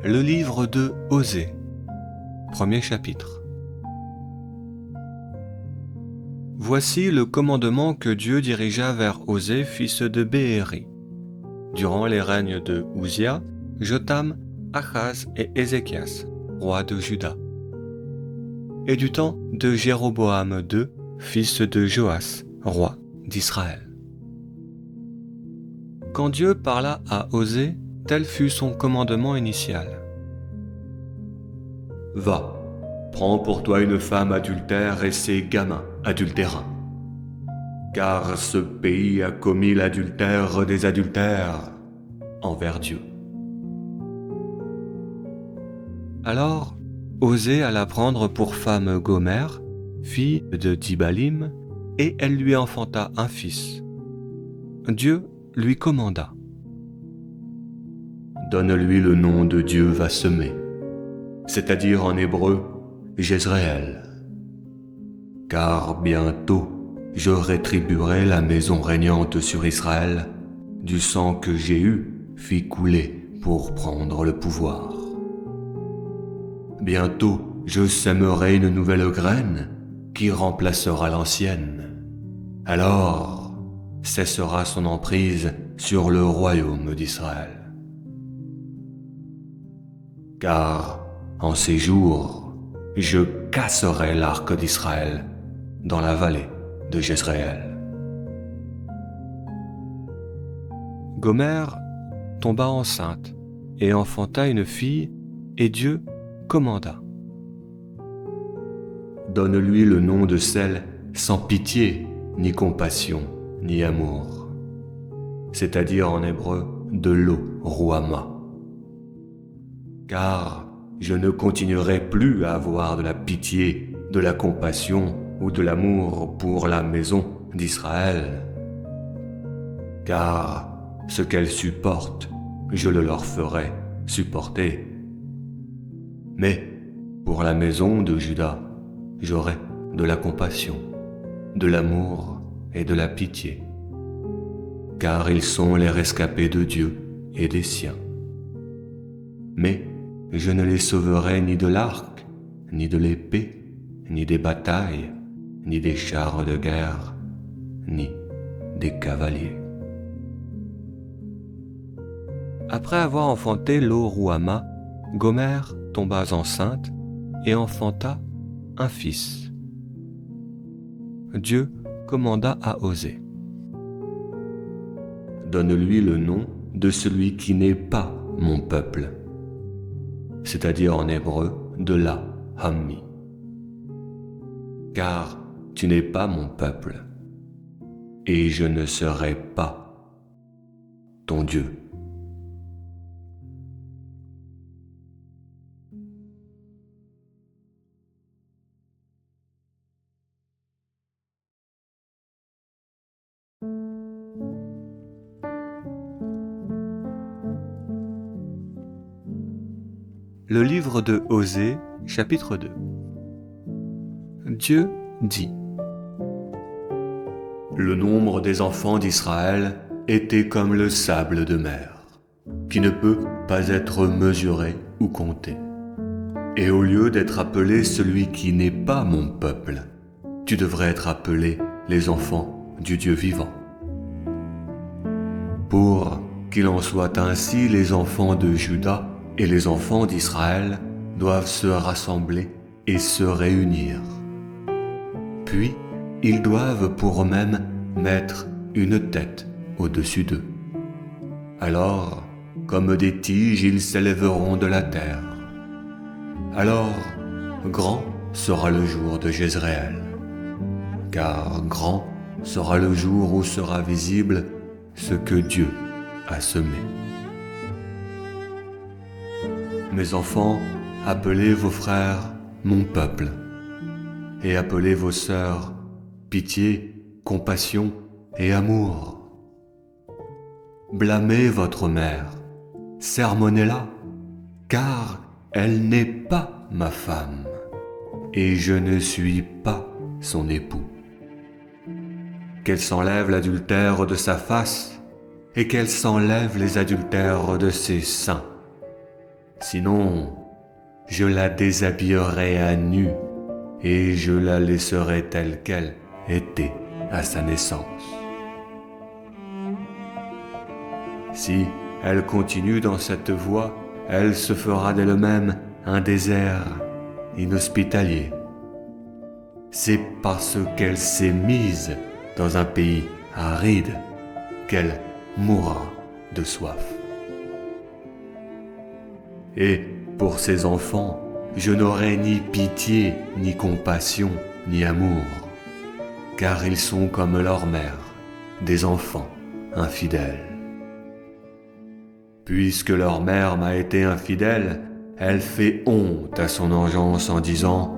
Le livre de Osée, premier chapitre. Voici le commandement que Dieu dirigea vers Osée, fils de Béhéri, durant les règnes de Uzia, Jotham, Achaz et Ézéchias, rois de Juda, et du temps de Jéroboam II, fils de Joas, roi d'Israël. Quand Dieu parla à Osée, tel fut son commandement initial. Va, prends pour toi une femme adultère et ses gamins adultérins. Car ce pays a commis l'adultère des adultères envers Dieu. Alors, Osée alla prendre pour femme Gomère, fille de Dibalim, et elle lui enfanta un fils. Dieu lui commanda. Donne-lui le nom de Dieu va semer, c'est-à-dire en hébreu, Jezréel. Car bientôt, je rétribuerai la maison régnante sur Israël du sang que Jéhu fit couler pour prendre le pouvoir. Bientôt, je sèmerai une nouvelle graine qui remplacera l'ancienne. Alors, cessera son emprise sur le royaume d'Israël. Car, en ces jours, je casserai l'arc d'Israël dans la vallée de Jezréel. Gomère tomba enceinte et enfanta une fille, et Dieu commanda. Donne-lui le nom de celle sans pitié, ni compassion, ni amour, c'est-à-dire en hébreu de Lo-Ruama. Car je ne continuerai plus à avoir de la pitié, de la compassion ou de l'amour pour la maison d'Israël. Car ce qu'elle supporte, je le leur ferai supporter. Mais pour la maison de Juda, j'aurai de la compassion, de l'amour et de la pitié. Car ils sont les rescapés de Dieu et des siens. Mais je ne les sauverai ni de l'arc, ni de l'épée, ni des batailles, ni des chars de guerre, ni des cavaliers. Après avoir enfanté Lo-Ruama, Gomère tomba enceinte et enfanta un fils. Dieu commanda à Osée. Donne-lui le nom de celui qui n'est pas mon peuple, c'est-à-dire en hébreu de la Hammi. Car tu n'es pas mon peuple, et je ne serai pas ton Dieu. Le livre de Osée, chapitre 2. Dieu dit. Le nombre des enfants d'Israël était comme le sable de mer, qui ne peut pas être mesuré ou compté. Et au lieu d'être appelé celui qui n'est pas mon peuple, tu devrais être appelé les enfants du Dieu vivant. Pour qu'il en soit ainsi, les enfants de Juda et les enfants d'Israël doivent se rassembler et se réunir. Puis, ils doivent pour eux-mêmes mettre une tête au-dessus d'eux. Alors, comme des tiges, ils s'élèveront de la terre. Alors, grand sera le jour de Jezréel, car grand sera le jour où sera visible ce que Dieu a semé. Mes enfants, appelez vos frères mon peuple, et appelez vos sœurs pitié, compassion et amour. Blâmez votre mère, sermonnez-la, car elle n'est pas ma femme, et je ne suis pas son époux. Qu'elle s'enlève l'adultère de sa face, et qu'elle s'enlève les adultères de ses seins. Sinon, je la déshabillerai à nu et je la laisserai telle qu'elle était à sa naissance. Si elle continue dans cette voie, elle se fera d'elle-même un désert inhospitalier. C'est parce qu'elle s'est mise dans un pays aride qu'elle mourra de soif. Et pour ses enfants, je n'aurai ni pitié, ni compassion, ni amour, car ils sont comme leur mère, des enfants infidèles. Puisque leur mère m'a été infidèle, elle fait honte à son engeance en disant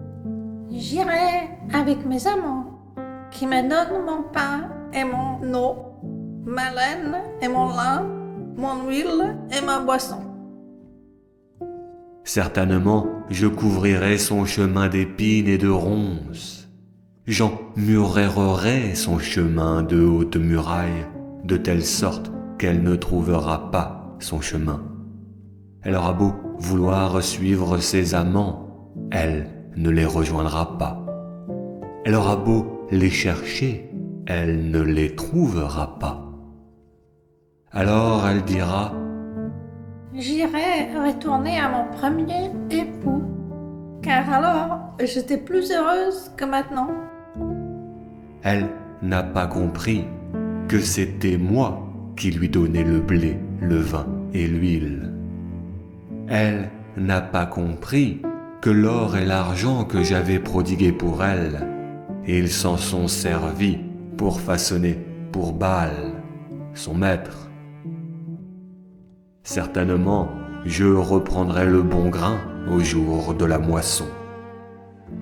« J'irai avec mes amants, qui me donnent mon pain et mon eau, ma laine et mon lin, mon huile et ma boisson. » Certainement, je couvrirai son chemin d'épines et de ronces. J'emmuraillerai son chemin de hautes murailles, de telle sorte qu'elle ne trouvera pas son chemin. Elle aura beau vouloir suivre ses amants, elle ne les rejoindra pas. Elle aura beau les chercher, elle ne les trouvera pas. Alors elle dira « J'irai retourner à mon premier époux, car alors j'étais plus heureuse que maintenant. » Elle n'a pas compris que c'était moi qui lui donnais le blé, le vin et l'huile. Elle n'a pas compris que l'or et l'argent que j'avais prodigués pour elle, ils s'en sont servis pour façonner pour Baal, son maître. Certainement, je reprendrai le bon grain au jour de la moisson,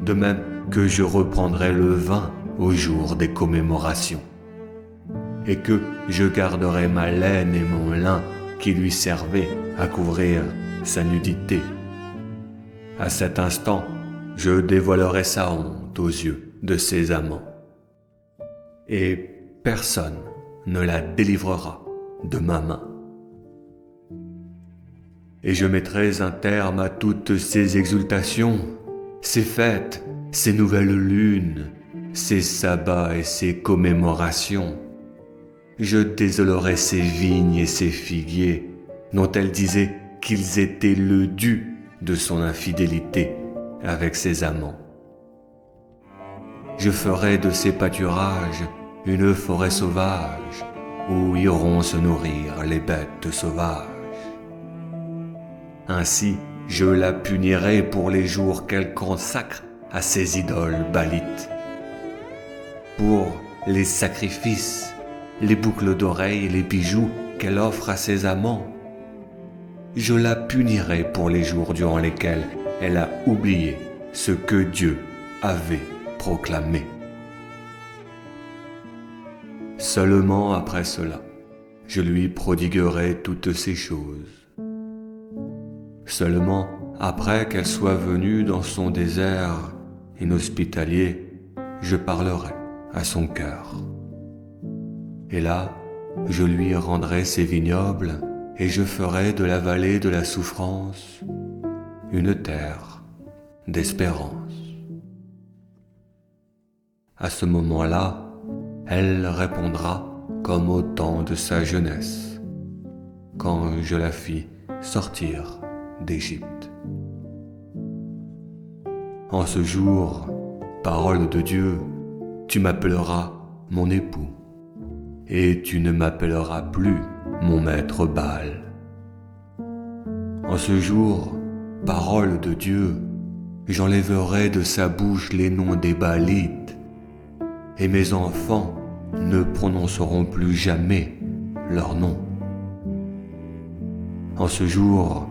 de même que je reprendrai le vin au jour des commémorations, et que je garderai ma laine et mon lin qui lui servaient à couvrir sa nudité. À cet instant, je dévoilerai sa honte aux yeux de ses amants, et personne ne la délivrera de ma main. Et je mettrai un terme à toutes ces exultations, ces fêtes, ces nouvelles lunes, ces sabbats et ces commémorations. Je désolerai ces vignes et ces figuiers, dont elle disait qu'ils étaient le dû de son infidélité avec ses amants. Je ferai de ces pâturages une forêt sauvage, où iront se nourrir les bêtes sauvages. Ainsi, je la punirai pour les jours qu'elle consacre à ses idoles baalites, pour les sacrifices, les boucles d'oreilles et les bijoux qu'elle offre à ses amants. Je la punirai pour les jours durant lesquels elle a oublié ce que Dieu avait proclamé. Seulement après cela, je lui prodiguerai toutes ces choses. Seulement après qu'elle soit venue dans son désert inhospitalier, je parlerai à son cœur. Et là, je lui rendrai ses vignobles et je ferai de la vallée de la souffrance une terre d'espérance. À ce moment-là, elle répondra comme au temps de sa jeunesse, quand je la fis sortir d'Égypte. En ce jour, parole de Dieu, tu m'appelleras mon époux, et tu ne m'appelleras plus mon maître Baal. En ce jour, parole de Dieu, j'enlèverai de sa bouche les noms des Baalites, et mes enfants ne prononceront plus jamais leur nom. En ce jour,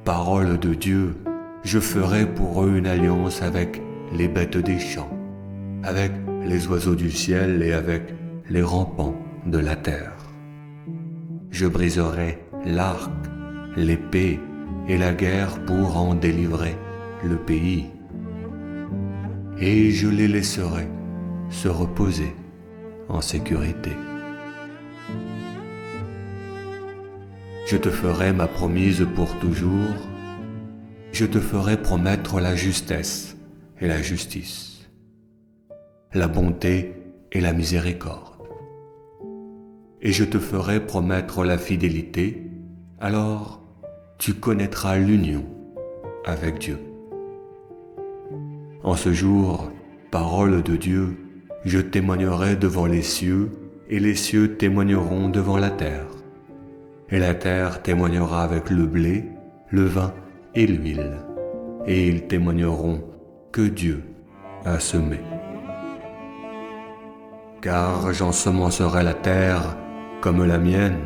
parole de Dieu, je ferai pour eux une alliance avec les bêtes des champs, avec les oiseaux du ciel et avec les rampants de la terre. Je briserai l'arc, l'épée et la guerre pour en délivrer le pays. Et je les laisserai se reposer en sécurité. je te ferai ma promise pour toujours, je te ferai promettre la justesse et la justice, la bonté et la miséricorde. Et je te ferai promettre la fidélité, alors tu connaîtras l'union avec Dieu. En ce jour, parole de Dieu, je témoignerai devant les cieux, et les cieux témoigneront devant la terre. Et la terre témoignera avec le blé, le vin et l'huile, et ils témoigneront que Dieu a semé. Car j'ensemencerai la terre comme la mienne,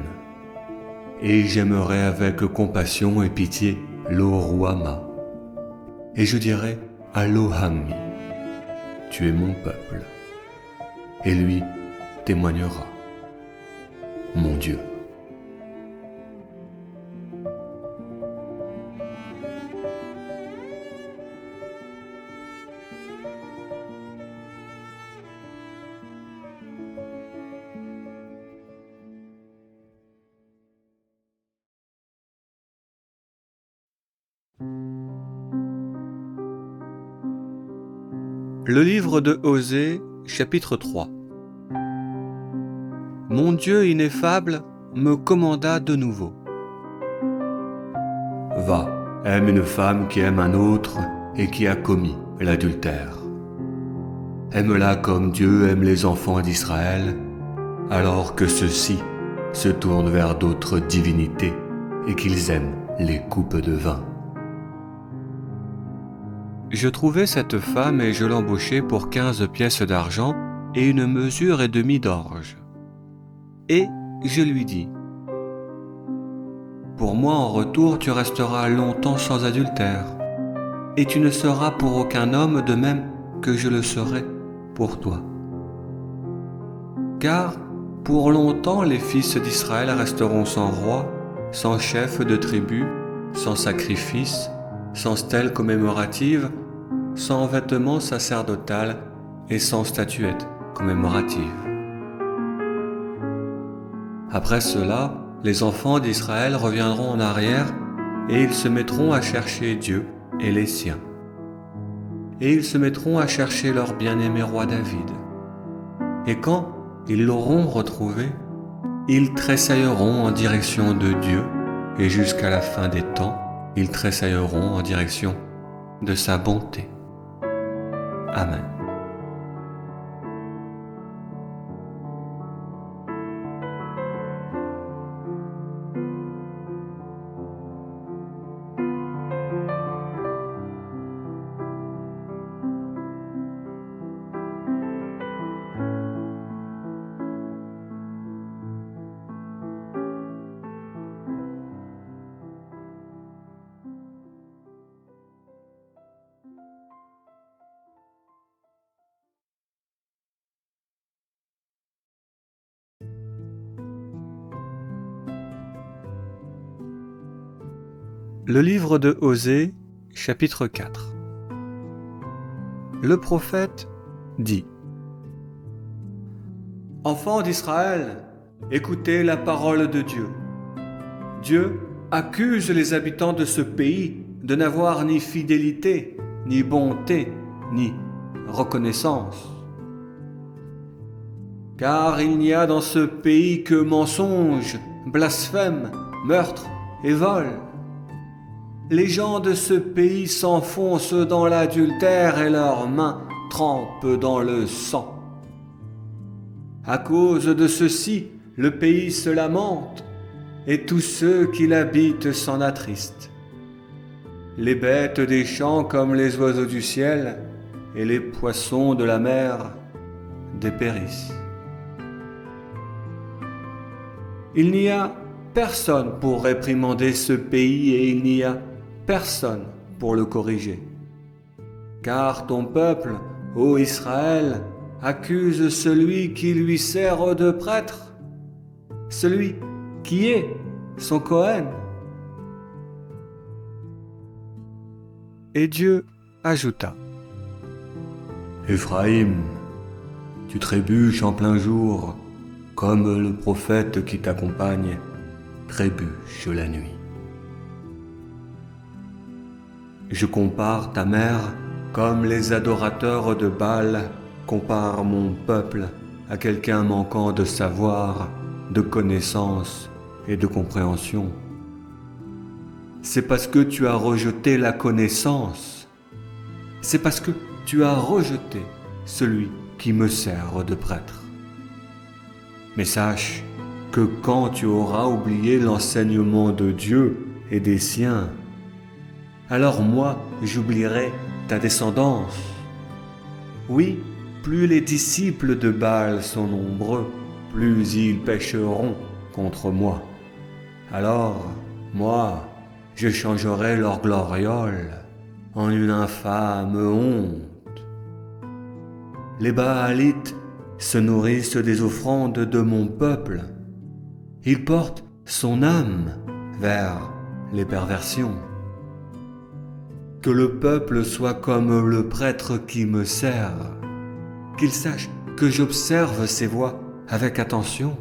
et j'aimerai avec compassion et pitié l'Oruama. Et je dirai à l'Ohami, tu es mon peuple. Et lui témoignera, mon Dieu. Le livre de Osée, chapitre 3. Mon Dieu ineffable me commanda de nouveau. Va, aime une femme qui aime un autre et qui a commis l'adultère. Aime-la comme Dieu aime les enfants d'Israël, alors que ceux-ci se tournent vers d'autres divinités et qu'ils aiment les coupes de vin. Je trouvai cette femme et je l'embauchai pour 15 pièces d'argent et une mesure et demie d'orge. Et je lui dis, pour moi en retour tu resteras longtemps sans adultère, et tu ne seras pour aucun homme de même que je le serai pour toi. Car pour longtemps les fils d'Israël resteront sans roi, sans chef de tribu, sans sacrifice, sans stèle commémorative, sans vêtements sacerdotal et sans statuette commémorative. Après cela, les enfants d'Israël reviendront en arrière et ils se mettront à chercher Dieu et les siens. Et ils se mettront à chercher leur bien-aimé roi David. Et quand ils l'auront retrouvé, ils tressailleront en direction de Dieu et jusqu'à la fin des temps, ils tressailleront en direction de sa bonté. Amen. Le livre de Osée, chapitre 4. Le prophète dit : Enfants d'Israël, écoutez la parole de Dieu. Dieu accuse les habitants de ce pays de n'avoir ni fidélité, ni bonté, ni reconnaissance. Car il n'y a dans ce pays que mensonge, blasphème, meurtre et vol. Les gens de ce pays s'enfoncent dans l'adultère et leurs mains trempent dans le sang. À cause de ceci, le pays se lamente et tous ceux qui l'habitent s'en attristent. Les bêtes des champs comme les oiseaux du ciel et les poissons de la mer dépérissent. Il n'y a personne pour réprimander ce pays et il n'y a personne pour le corriger. Car ton peuple, ô Israël, accuse celui qui lui sert de prêtre, celui qui est son Cohen. Et Dieu ajouta : Éphraïm, tu trébuches en plein jour, comme le prophète qui t'accompagne, trébuchent la nuit. Je compare ta mère comme les adorateurs de Baal comparent mon peuple à quelqu'un manquant de savoir, de connaissance et de compréhension. C'est parce que tu as rejeté la connaissance, c'est parce que tu as rejeté celui qui me sert de prêtre. Mais sache que quand tu auras oublié l'enseignement de Dieu et des siens, alors moi j'oublierai ta descendance. Oui, plus les disciples de Baal sont nombreux, plus ils pécheront contre moi. Alors, moi, je changerai leur gloriole en une infâme honte. Les Baalites se nourrissent des offrandes de mon peuple. Ils portent son âme vers les perversions. Que le peuple soit comme le prêtre qui me sert, qu'il sache que j'observe ses voies avec attention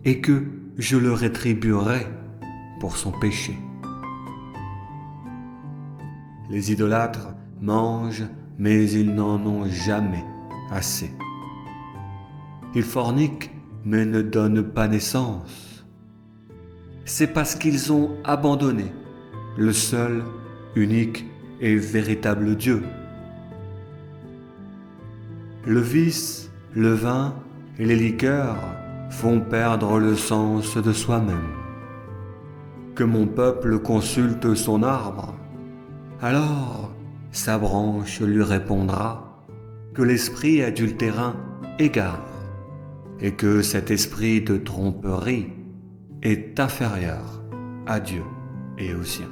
et que je le rétribuerai pour son péché. Les idolâtres mangent, mais ils n'en ont jamais assez. Ils forniquent, mais ne donnent pas naissance. C'est parce qu'ils ont abandonné le seul, unique et véritable Dieu. Le vice, le vin et les liqueurs font perdre le sens de soi-même. Que mon peuple consulte son arbre, alors sa branche lui répondra que l'esprit adultérin égare et que cet esprit de tromperie est inférieur à Dieu et aux siens.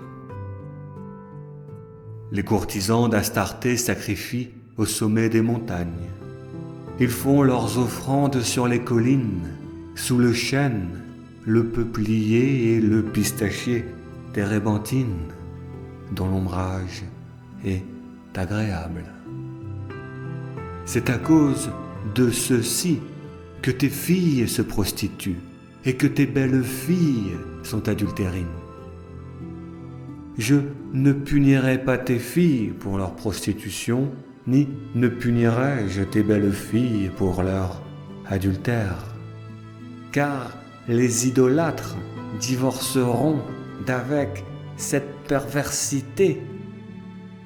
Les courtisans d'Astarté sacrifient au sommet des montagnes. Ils font leurs offrandes sur les collines, sous le chêne, le peuplier et le pistachier térébenthine, dont l'ombrage est agréable. C'est à cause de ceci que tes filles se prostituent et que tes belles filles sont adultérines. Je ne punirai pas tes filles pour leur prostitution, ni ne punirai-je tes belles filles pour leur adultère. Car les idolâtres divorceront d'avec cette perversité,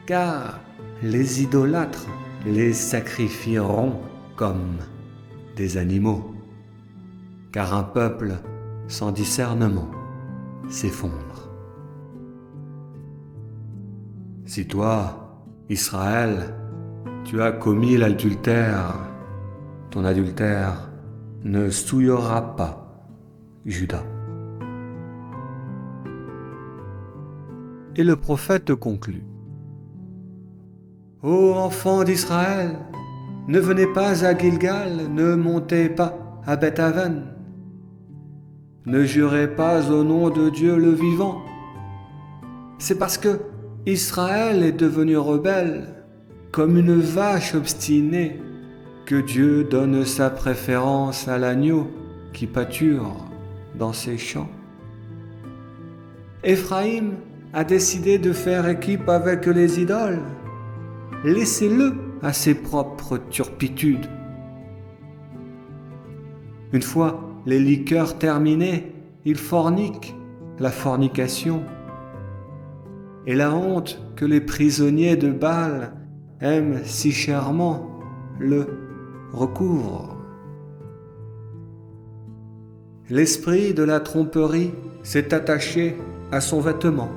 car les idolâtres les sacrifieront comme des animaux, car un peuple sans discernement s'effondre. Si toi, Israël, tu as commis l'adultère, ton adultère ne souillera pas Juda. Et le prophète conclut. Ô enfants d'Israël, ne venez pas à Gilgal, ne montez pas à Beth-Aven. Ne jurez pas au nom de Dieu le vivant. C'est parce que Israël est devenu rebelle, comme une vache obstinée, que Dieu donne sa préférence à l'agneau qui pâture dans ses champs. Éphraïm a décidé de faire équipe avec les idoles. Laissez-le à ses propres turpitudes. Une fois les liqueurs terminées, il fornique, la fornication. Et la honte que les prisonniers de Baal aiment si chèrement le recouvre. L'esprit de la tromperie s'est attaché à son vêtement.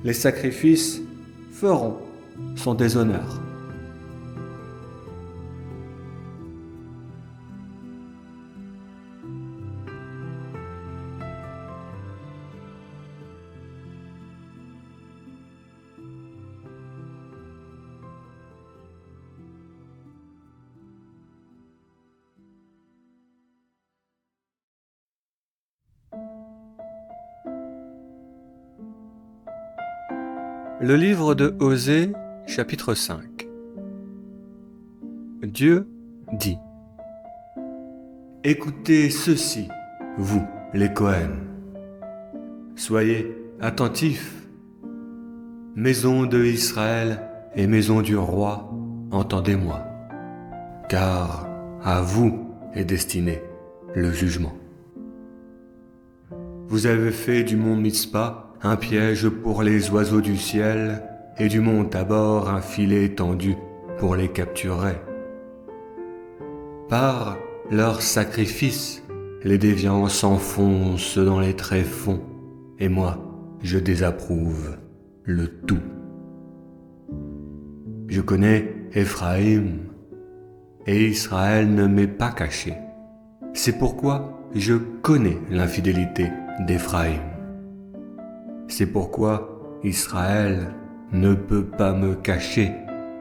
Les sacrifices feront son déshonneur. Le livre de Osée, chapitre 5. Dieu dit : Écoutez ceci, vous, les Cohen. Soyez attentifs. Maison de Israël et maison du roi, entendez-moi, car à vous est destiné le jugement. Vous avez fait du mont Mitzpah un piège pour les oiseaux du ciel et du mont Tabor un filet tendu pour les capturer. Par leurs sacrifices, les déviants s'enfoncent dans les tréfonds, et moi, je désapprouve le tout. Je connais Éphraïm, et Israël ne m'est pas caché. C'est pourquoi je connais l'infidélité d'Éphraïm. C'est pourquoi Israël ne peut pas me cacher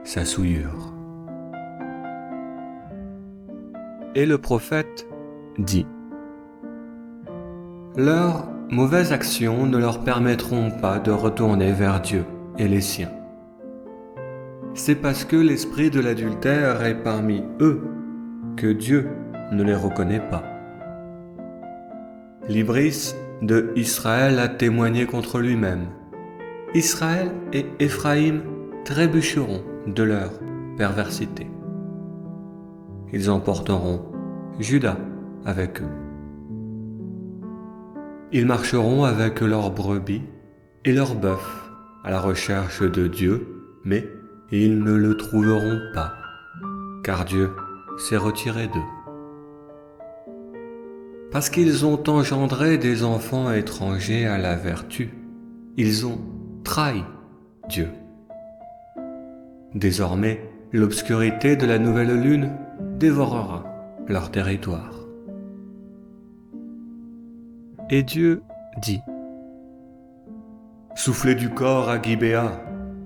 sa souillure. Et le prophète dit : leurs mauvaises actions ne leur permettront pas de retourner vers Dieu et les siens. C'est parce que l'esprit de l'adultère est parmi eux que Dieu ne les reconnaît pas. L'Ibris de Israël a témoigné contre lui-même. Israël et Éphraïm trébucheront de leur perversité. Ils emporteront Juda avec eux. Ils marcheront avec leurs brebis et leurs bœufs à la recherche de Dieu, mais ils ne le trouveront pas, car Dieu s'est retiré d'eux. Parce qu'ils ont engendré des enfants étrangers à la vertu, ils ont trahi Dieu. Désormais, l'obscurité de la nouvelle lune dévorera leur territoire. Et Dieu dit : Soufflez du corps à Gibéa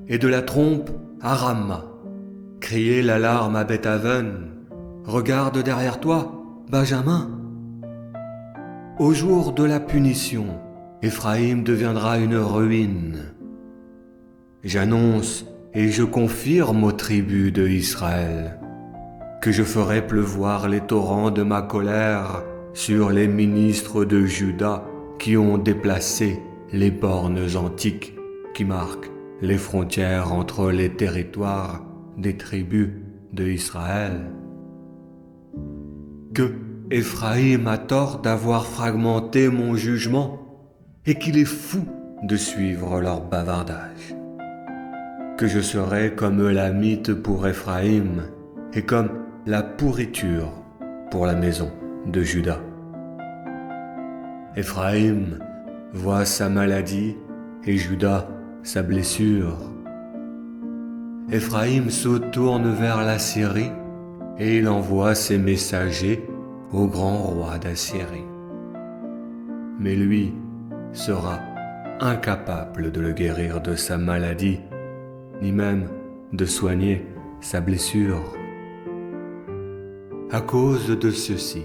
et de la trompe à Ramma. Criez l'alarme à Bethaven. Regarde derrière toi, Benjamin. Au jour de la punition, Éphraïm deviendra une ruine. J'annonce et je confirme aux tribus de Israël que je ferai pleuvoir les torrents de ma colère sur les ministres de Juda qui ont déplacé les bornes antiques qui marquent les frontières entre les territoires des tribus de Israël. Que Éphraïm a tort d'avoir fragmenté mon jugement et qu'il est fou de suivre leur bavardage. Que je serai comme la mythe pour Éphraïm et comme la pourriture pour la maison de Juda. Éphraïm voit sa maladie et Juda sa blessure. Éphraïm se tourne vers la Syrie et il envoie ses messagers au grand roi d'Assyrie. Mais lui sera incapable de le guérir de sa maladie, ni même de soigner sa blessure. À cause de ceci,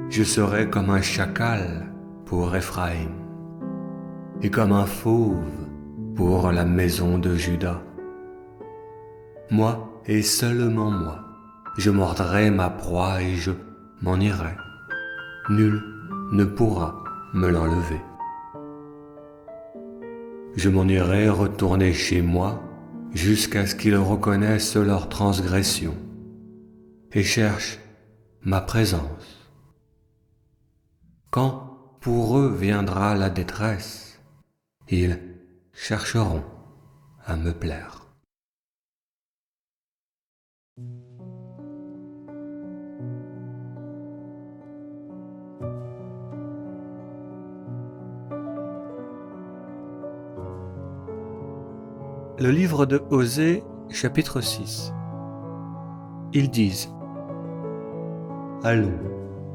je serai comme un chacal pour Éphraïm et comme un fauve pour la maison de Juda. Moi et seulement moi, je mordrai ma proie et je m'en irai. Nul ne pourra me l'enlever. Je m'en irai retourner chez moi jusqu'à ce qu'ils reconnaissent leur transgression et cherchent ma présence. Quand pour eux viendra la détresse, ils chercheront à me plaire. Le livre de Osée, chapitre 6. Ils disent : Allons,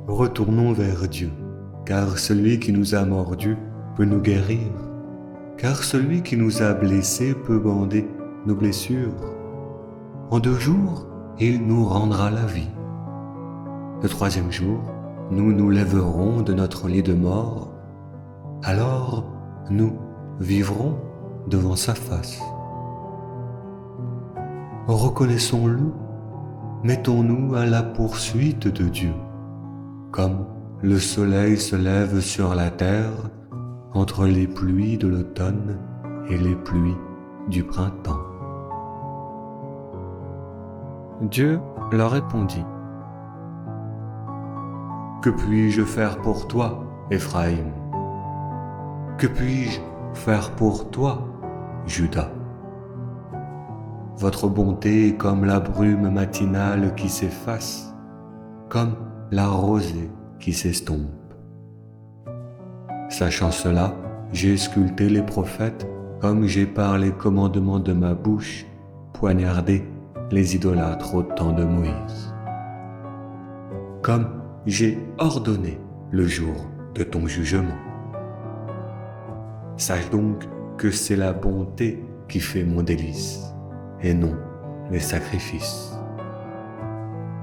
retournons vers Dieu, car celui qui nous a mordus peut nous guérir, car celui qui nous a blessés peut bander nos blessures. En 2 jours, il nous rendra la vie. Le 3e jour, nous nous lèverons de notre lit de mort, alors nous vivrons devant sa face. Reconnaissons-le, mettons-nous à la poursuite de Dieu, comme le soleil se lève sur la terre entre les pluies de l'automne et les pluies du printemps. Dieu leur répondit. Que puis-je faire pour toi, Éphraïm? Que puis-je faire pour toi, Juda? Votre bonté est comme la brume matinale qui s'efface, comme la rosée qui s'estompe. Sachant cela, j'ai sculpté les prophètes comme j'ai par les commandements de ma bouche poignardé les idolâtres au temps de Moïse. Comme j'ai ordonné le jour de ton jugement. Sache donc que c'est la bonté qui fait mon délice, et non les sacrifices.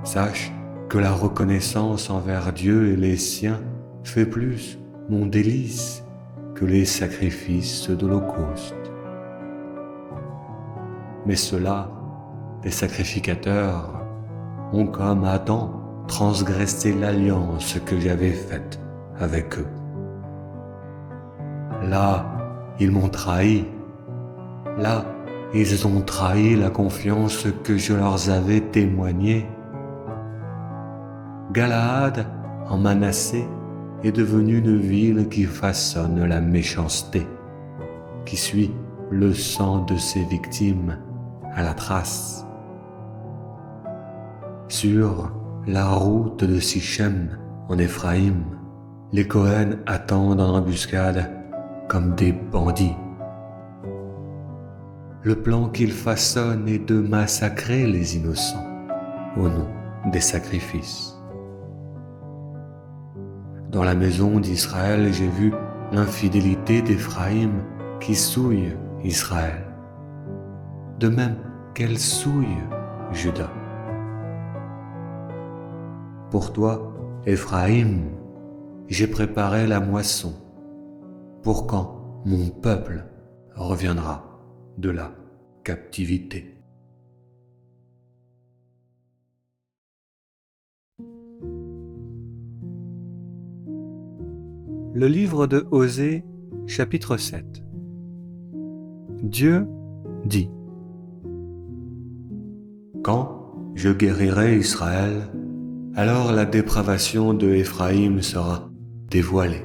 Sache que la reconnaissance envers Dieu et les siens fait plus mon délice que les sacrifices d'holocauste. Mais ceux-là, les sacrificateurs, ont comme Adam transgressé l'alliance que j'avais faite avec eux. Là, ils m'ont trahi. Là, ils ont trahi la confiance que je leur avais témoignée. Galaad, en Manassé, est devenue une ville qui façonne la méchanceté, qui suit le sang de ses victimes à la trace. Sur la route de Sichem, en Éphraïm, les Cohen attendent en embuscade comme des bandits. Le plan qu'ils façonnent est de massacrer les innocents au nom des sacrifices. Dans la maison d'Israël, j'ai vu l'infidélité d'Éphraïm qui souille Israël, de même qu'elle souille Juda. Pour toi, Éphraïm, j'ai préparé la moisson, pour quand mon peuple reviendra de la captivité. Le livre de Osée, chapitre 7. Dieu dit. Quand je guérirai Israël, alors la dépravation de Éphraïm sera dévoilée,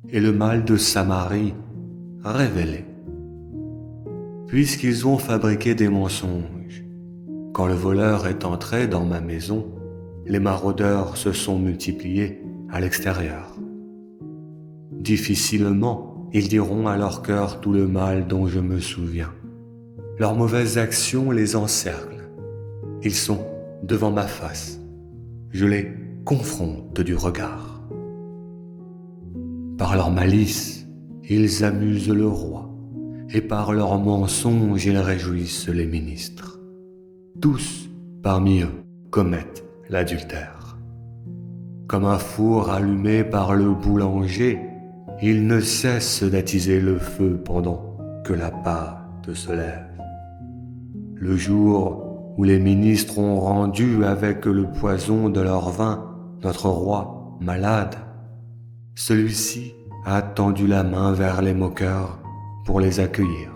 et le mal de Samarie révélé. Puisqu'ils ont fabriqué des mensonges, quand le voleur est entré dans ma maison, les maraudeurs se sont multipliés à l'extérieur. Difficilement, ils diront à leur cœur tout le mal dont je me souviens. Leurs mauvaises actions les encerclent. Ils sont devant ma face. Je les confronte du regard. Par leur malice, ils amusent le roi, et par leurs mensonges, ils réjouissent les ministres. Tous parmi eux commettent l'adultère. Comme un four allumé par le boulanger, ils ne cessent d'attiser le feu pendant que la pâte se lève. Le jour où les ministres ont rendu avec le poison de leur vin notre roi malade, celui-ci a tendu la main vers les moqueurs pour les accueillir,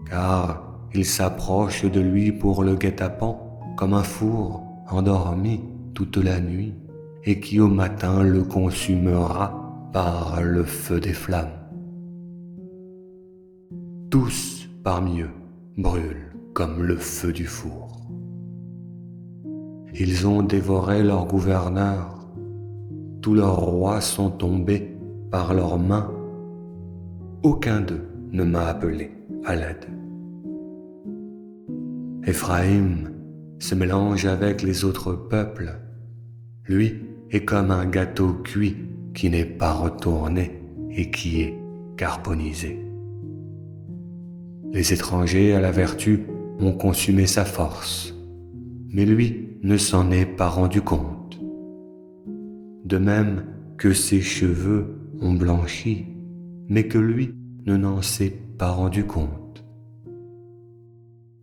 car ils s'approchent de lui pour le guet-apens comme un four endormi toute la nuit et qui au matin le consumera par le feu des flammes. Tous parmi eux brûlent comme le feu du four. Ils ont dévoré leurs gouverneurs, tous leurs rois sont tombés par leurs mains. Aucun d'eux ne m'a appelé à l'aide. Éphraïm se mélange avec les autres peuples. Lui est comme un gâteau cuit qui n'est pas retourné et qui est carbonisé. Les étrangers à la vertu ont consumé sa force, mais lui ne s'en est pas rendu compte. De même que ses cheveux ont blanchi, mais que lui ne n'en s'est pas rendu compte.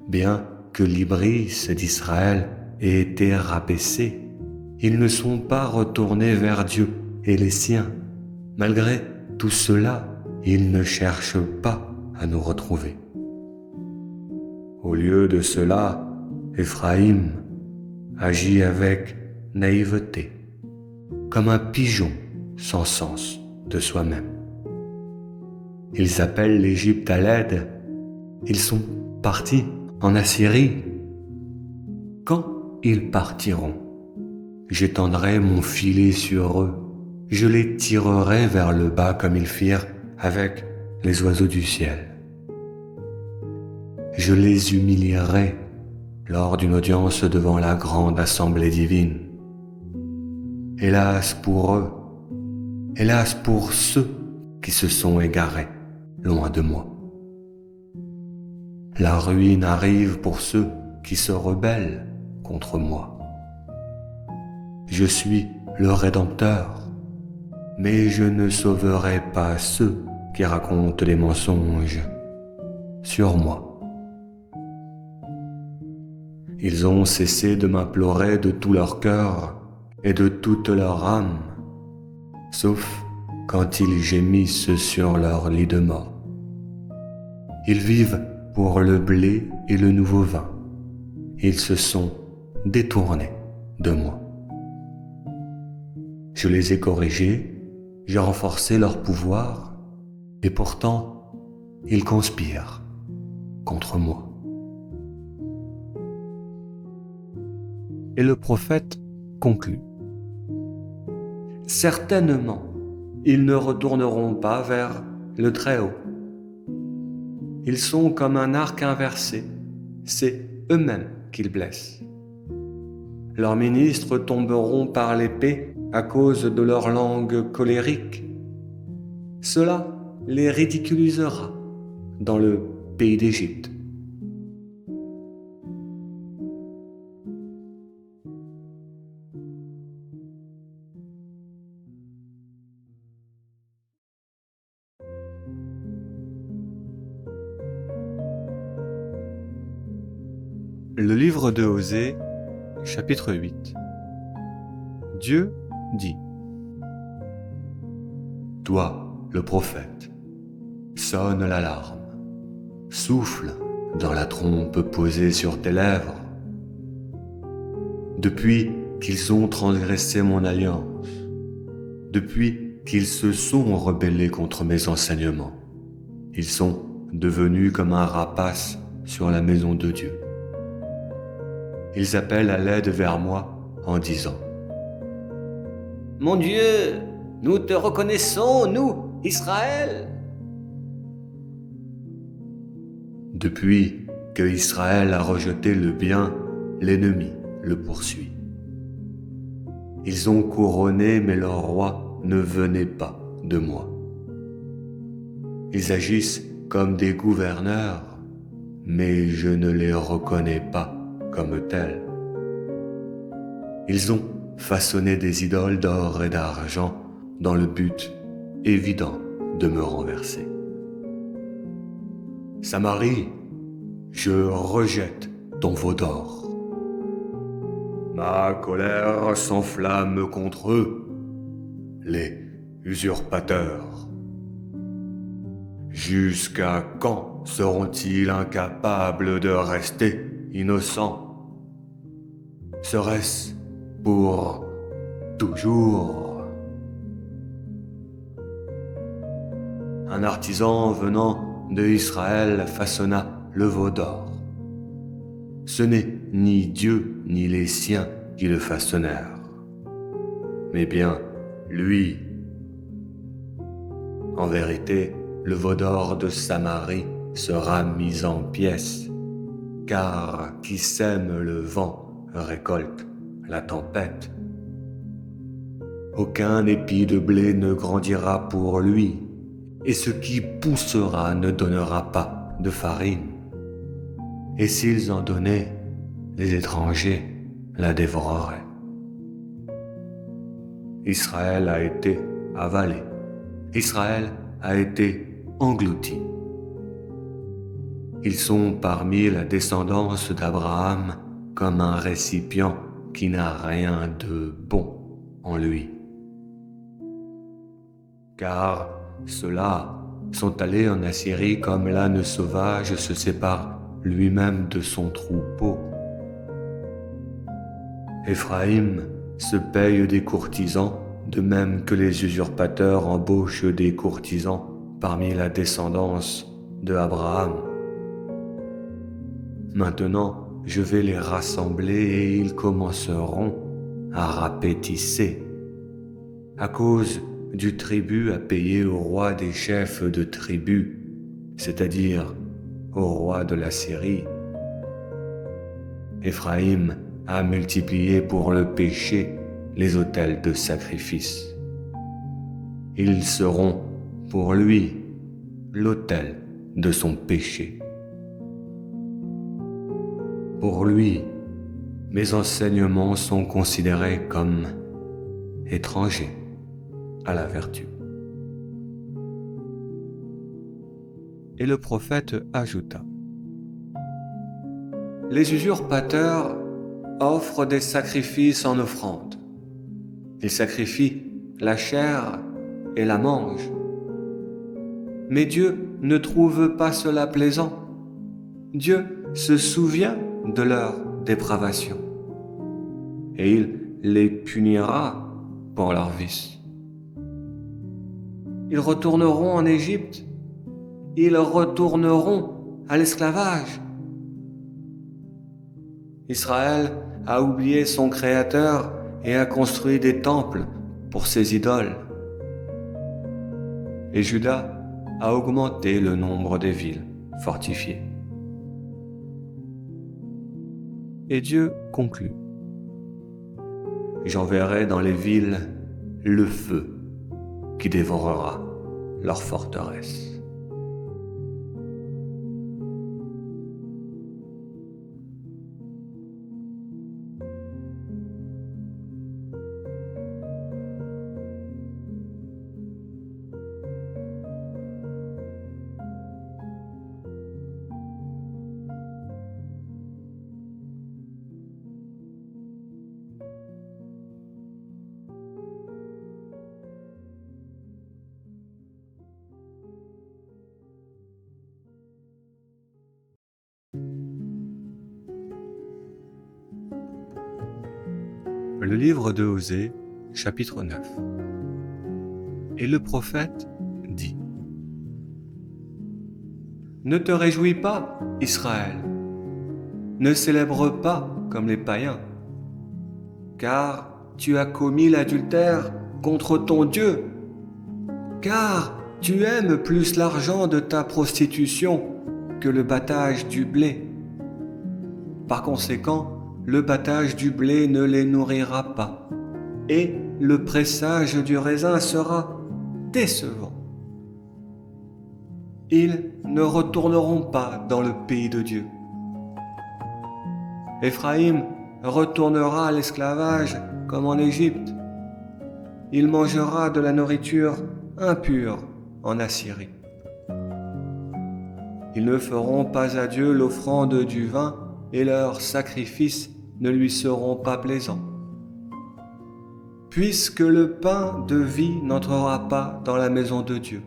Bien que l'Ibris d'Israël ait été rabaissé, ils ne sont pas retournés vers Dieu et les siens. Malgré tout cela, ils ne cherchent pas à nous retrouver. Au lieu de cela, Éphraïm agit avec naïveté, comme un pigeon sans sens de soi-même. Ils appellent l'Égypte à l'aide. Ils sont partis en Assyrie. Quand ils partiront, j'étendrai mon filet sur eux. Je les tirerai vers le bas comme ils firent avec les oiseaux du ciel. Je les humilierai lors d'une audience devant la grande assemblée divine. Hélas pour eux, hélas pour ceux qui se sont égarés loin de moi. La ruine arrive pour ceux qui se rebellent contre moi. Je suis le Rédempteur, mais je ne sauverai pas ceux qui racontent des mensonges sur moi. Ils ont cessé de m'implorer de tout leur cœur et de toute leur âme, sauf quand ils gémissent sur leur lit de mort. Ils vivent pour le blé et le nouveau vin. Ils se sont détournés de moi. Je les ai corrigés, j'ai renforcé leur pouvoir, et pourtant, ils conspirent contre moi. Et le prophète conclut. Certainement, ils ne retourneront pas vers le Très-Haut. Ils sont comme un arc inversé, c'est eux-mêmes qu'ils blessent. Leurs ministres tomberont par l'épée à cause de leur langue colérique. Cela les ridiculisera dans le pays d'Égypte. Le livre de Osée, chapitre 8. Dieu dit: Toi, le prophète, sonne l'alarme, souffle dans la trompe posée sur tes lèvres. Depuis qu'ils ont transgressé mon alliance, depuis qu'ils se sont rebellés contre mes enseignements, ils sont devenus comme un rapace sur la maison de Dieu. Ils appellent à l'aide vers moi en disant: Mon Dieu, nous te reconnaissons, nous, Israël. Depuis que Israël a rejeté le bien, l'ennemi le poursuit. Ils ont couronné, mais leur roi ne venait pas de moi. Ils agissent comme des gouverneurs, mais je ne les reconnais pas comme tels. Ils ont façonné des idoles d'or et d'argent dans le but évident de me renverser. Samarie, je rejette ton veau d'or. Ma colère s'enflamme contre eux, les usurpateurs. Jusqu'à quand seront-ils incapables de rester innocents? Serait-ce pour toujours? Un artisan venant de Israël façonna le veau d'or. Ce n'est ni Dieu ni les siens qui le façonnèrent, mais bien lui. En vérité, le veau d'or de Samarie sera mis en pièces, car qui sème le vent récolte la tempête. Aucun épi de blé ne grandira pour lui, et ce qui poussera ne donnera pas de farine. Et s'ils en donnaient, les étrangers la dévoreraient. Israël a été avalé. Israël a été englouti. Ils sont parmi la descendance d'Abraham comme un récipient qui n'a rien de bon en lui. car ceux-là sont allés en Assyrie comme l'âne sauvage se sépare lui-même de son troupeau. Éphraïm se paye des courtisans, de même que les usurpateurs embauchent des courtisans parmi la descendance de Abraham. Maintenant, je vais les rassembler et ils commenceront à rapétisser, à cause du tribut à payer au roi des chefs de tribu, c'est-à-dire au roi de la Syrie. Éphraïm a multiplié pour le péché les autels de sacrifice. Ils seront pour lui l'autel de son péché. Pour lui, mes enseignements sont considérés comme étrangers à la vertu. Et le prophète ajouta: Les usurpateurs offrent des sacrifices en offrande. Ils sacrifient la chair et la mangent. Mais Dieu ne trouve pas cela plaisant. Dieu se souvient de leur dépravation et il les punira pour leurs vices. Ils retourneront en Égypte, ils retourneront à l'esclavage. Israël a oublié son Créateur et a construit des temples pour ses idoles. Et Juda a augmenté le nombre des villes fortifiées. Et Dieu conclut: J'enverrai dans les villes le feu qui dévorera leurs forteresses. Le livre de Osée, chapitre 9. Et le prophète dit: Ne te réjouis pas, Israël. Ne célèbre pas comme les païens, car tu as commis l'adultère contre ton Dieu, car tu aimes plus l'argent de ta prostitution que le battage du blé. Par conséquent, le battage du blé ne les nourrira pas, et le pressage du raisin sera décevant. Ils ne retourneront pas dans le pays de Dieu. Éphraïm retournera à l'esclavage comme en Égypte. Il mangera de la nourriture impure en Assyrie. Ils ne feront pas à Dieu l'offrande du vin et leurs sacrifices ne lui seront pas plaisants. Puisque le pain de vie n'entrera pas dans la maison de Dieu,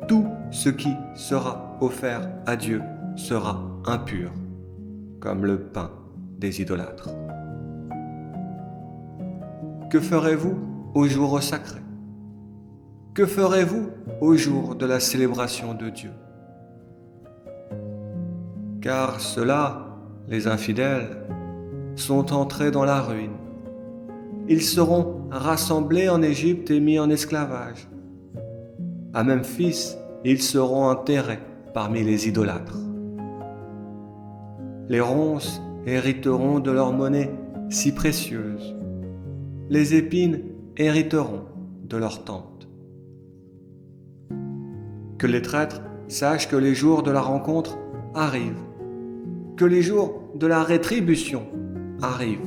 tout ce qui sera offert à Dieu sera impur, comme le pain des idolâtres. Que ferez-vous au jour sacré? Que ferez-vous au jour de la célébration de Dieu? Car ceux-là, les infidèles, sont entrés dans la ruine. Ils seront rassemblés en Égypte et mis en esclavage. À Memphis, ils seront enterrés parmi les idolâtres. Les ronces hériteront de leur monnaie si précieuse. Les épines hériteront de leur tente. Que les traîtres sachent que les jours de la rencontre arrivent, que les jours de la rétribution arrivent.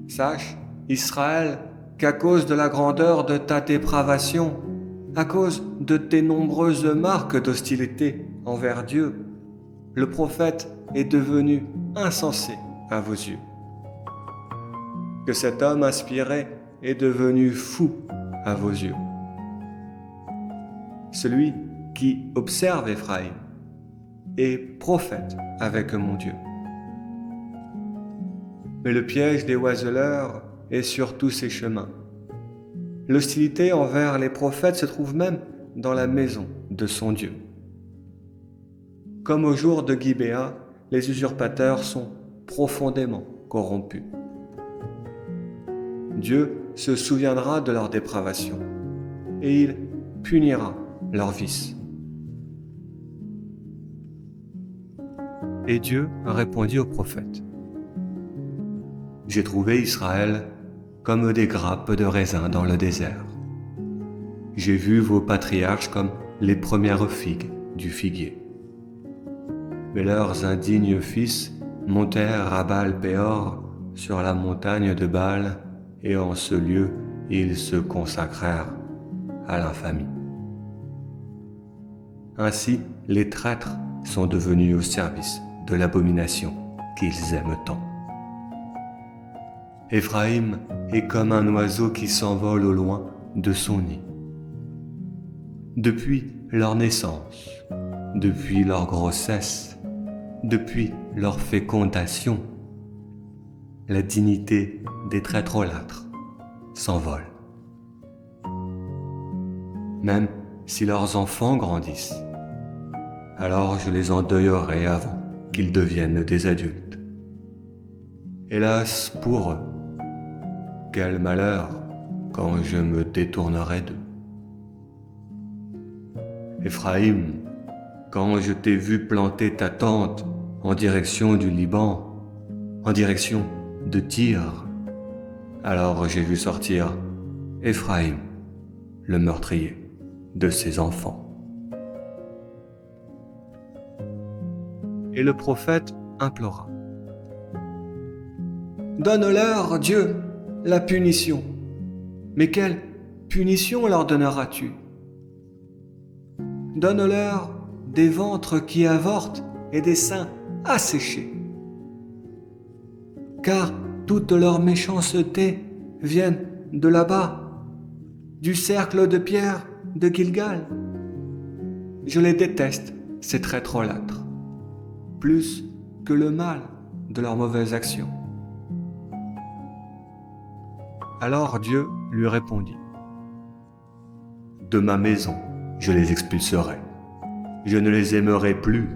Sache, Israël, qu'à cause de la grandeur de ta dépravation, à cause de tes nombreuses marques d'hostilité envers Dieu, le prophète est devenu insensé à vos yeux. Que cet homme inspiré est devenu fou à vos yeux? Celui qui observe Éphraïm est prophète avec mon Dieu. Mais le piège des oiseleurs est sur tous ses chemins. L'hostilité envers les prophètes se trouve même dans la maison de son Dieu. Comme au jour de Gibéa, les usurpateurs sont profondément corrompus. Dieu se souviendra de leur dépravation et il punira leurs vices. Et Dieu répondit au prophète: J'ai trouvé Israël comme des grappes de raisin dans le désert. J'ai vu vos patriarches comme les premières figues du figuier. Mais leurs indignes fils montèrent à Baal-Péor sur la montagne de Baal, et en ce lieu ils se consacrèrent à l'infamie. Ainsi, les traîtres sont devenus au service de l'abomination qu'ils aiment tant. Éphraïm est comme un oiseau qui s'envole au loin de son nid. Depuis leur naissance, depuis leur grossesse, depuis leur fécondation, la dignité des traîtrolâtres s'envole. Même si leurs enfants grandissent, alors je les endeuillerai avant qu'ils deviennent des adultes. Hélas pour eux, quel malheur quand je me détournerai d'eux. Éphraïm, quand je t'ai vu planter ta tente en direction du Liban, en direction de Tyr, alors j'ai vu sortir Éphraïm, le meurtrier de ses enfants. Et le prophète implora: Donne-leur, Dieu, la punition. Mais quelle punition leur donneras-tu? Donne-leur des ventres qui avortent et des seins asséchés. Car toute leur méchanceté viennent de là-bas, du cercle de pierre de Gilgal. Je les déteste, ces traîtrolâtres, plus que le mal de leurs mauvaises actions. Alors Dieu lui répondit: De ma maison, je les expulserai. Je ne les aimerai plus.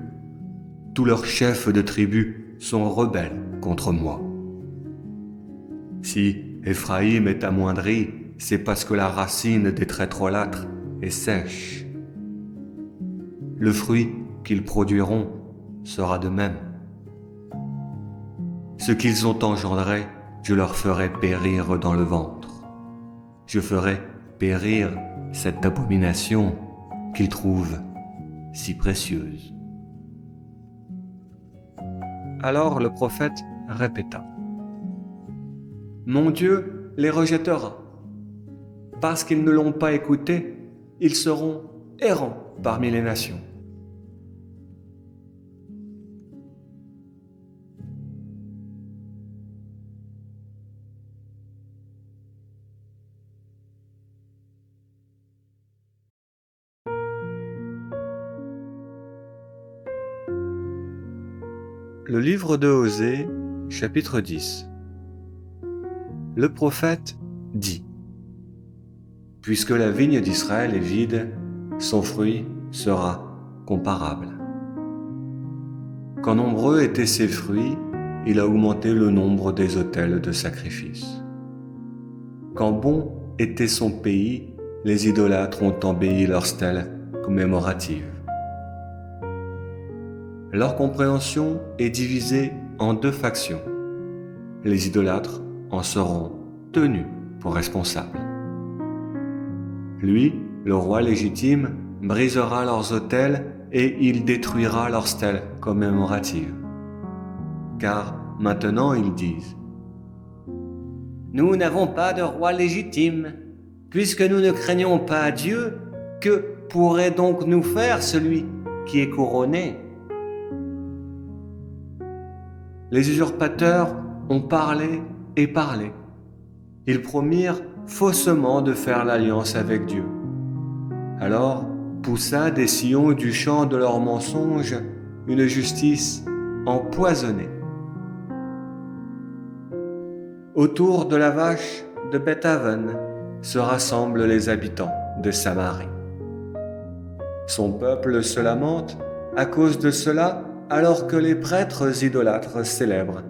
Tous leurs chefs de tribus sont rebelles contre moi. Si Éphraïm est amoindri, c'est parce que la racine des traîtrolâtres est sèche. Le fruit qu'ils produiront sera de même. Ce qu'ils ont engendré, je leur ferai périr dans le ventre. Je ferai périr cette abomination qu'ils trouvent si précieuse. Alors le prophète répéta: Mon Dieu les rejettera. Parce qu'ils ne l'ont pas écouté, ils seront errants parmi les nations. Le livre de Osée, chapitre 10. Le prophète dit: Puisque la vigne d'Israël est vide, son fruit sera comparable. Quand nombreux étaient ses fruits, il a augmenté le nombre des autels de sacrifice. Quand bon était son pays, les idolâtres ont embelli leurs stèles commémoratives. Leur compréhension est divisée en deux factions. Les idolâtres en seront tenus pour responsables. Lui, le roi légitime, brisera leurs autels et il détruira leurs stèles commémoratives. Car maintenant ils disent: Nous n'avons pas de roi légitime, puisque nous ne craignons pas Dieu, que pourrait donc nous faire celui qui est couronné? Les usurpateurs ont parlé et parlé. Ils promirent faussement de faire l'alliance avec Dieu. Alors poussa des sillons du champ de leurs mensonges une justice empoisonnée. Autour de la vache de Beth-Aven se rassemblent les habitants de Samarie. Son peuple se lamente à cause de cela, alors que les prêtres idolâtres célèbrent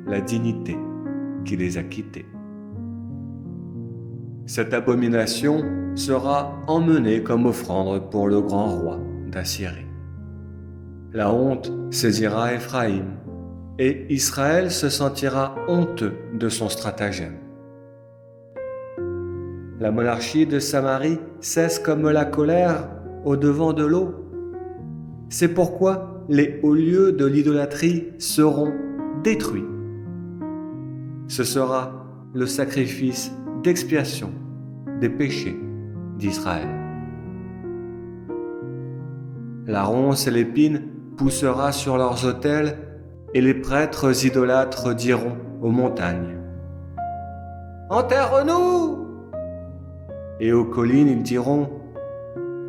la dignité qui les a quittés. Cette abomination sera emmenée comme offrande pour le grand roi d'Assyrie. La honte saisira Éphraïm, et Israël se sentira honteux de son stratagème. La monarchie de Samarie cesse comme la colère au devant de l'eau. C'est pourquoi les hauts lieux de l'idolâtrie seront détruits. Ce sera le sacrifice d'expiation des péchés d'Israël. La ronce et l'épine poussera sur leurs autels, et les prêtres idolâtres diront aux montagnes : enterre-nous! Et aux collines ils diront :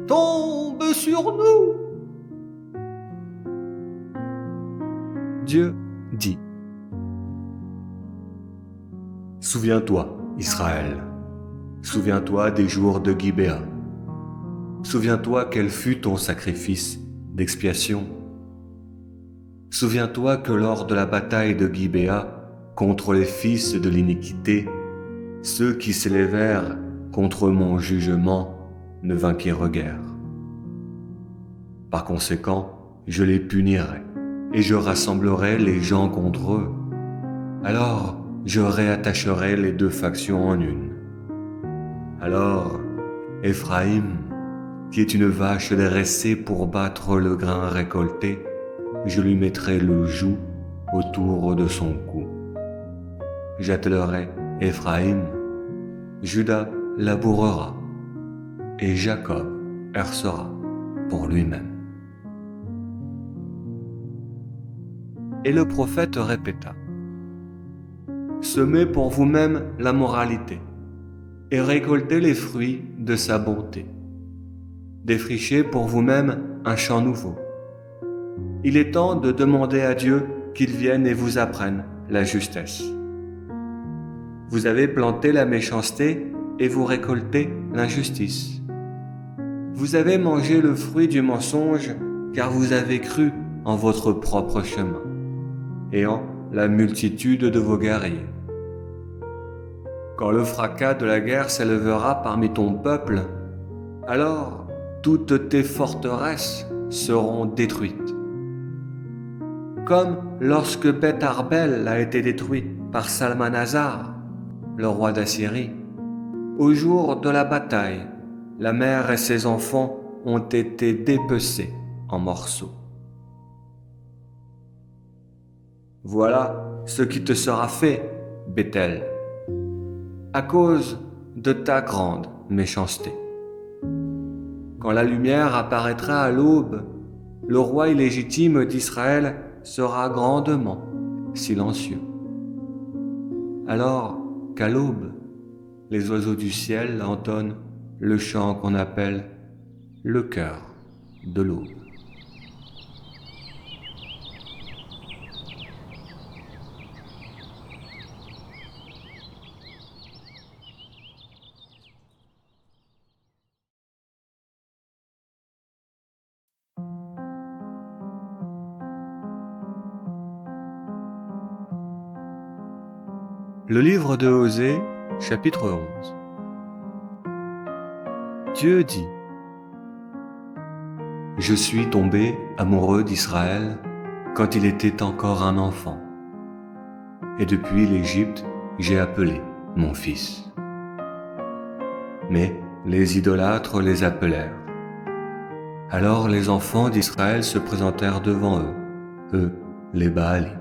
tombe sur nous! Dieu dit : Souviens-toi, Israël, souviens-toi des jours de Gibéa. Souviens-toi quel fut ton sacrifice d'expiation. Souviens-toi que lors de la bataille de Gibéa contre les fils de l'iniquité, ceux qui s'élevèrent contre mon jugement ne vainquirent guère. Par conséquent, je les punirai et je rassemblerai les gens contre eux. Alors, je réattacherai les deux factions en une. Alors, Éphraïm, qui est une vache dressée pour battre le grain récolté, je lui mettrai le joug autour de son cou. J'attelerai Éphraïm, Juda labourera, et Jacob hercera pour lui-même. Et le prophète répéta : semez pour vous-même la moralité, et récoltez les fruits de sa bonté. Défrichez pour vous-même un champ nouveau. Il est temps de demander à Dieu qu'il vienne et vous apprenne la justesse. Vous avez planté la méchanceté et vous récoltez l'injustice. Vous avez mangé le fruit du mensonge car vous avez cru en votre propre chemin et en la multitude de vos guerriers. Quand le fracas de la guerre s'élèvera parmi ton peuple, alors toutes tes forteresses seront détruites. Comme lorsque Beth Arbel a été détruit par Salmanasar, le roi d'Assyrie. Au jour de la bataille, la mère et ses enfants ont été dépecés en morceaux. Voilà ce qui te sera fait, Béthel, à cause de ta grande méchanceté. Quand la lumière apparaîtra à l'aube, le roi illégitime d'Israël sera grandement silencieux. Alors qu'à l'aube, les oiseaux du ciel entonnent le chant qu'on appelle le chœur de l'aube. Le livre de Osée, chapitre 11. Dieu dit : je suis tombé amoureux d'Israël quand il était encore un enfant. Et depuis l'Égypte, j'ai appelé mon fils. Mais les idolâtres les appelèrent. Alors les enfants d'Israël se présentèrent devant eux, les Baalites.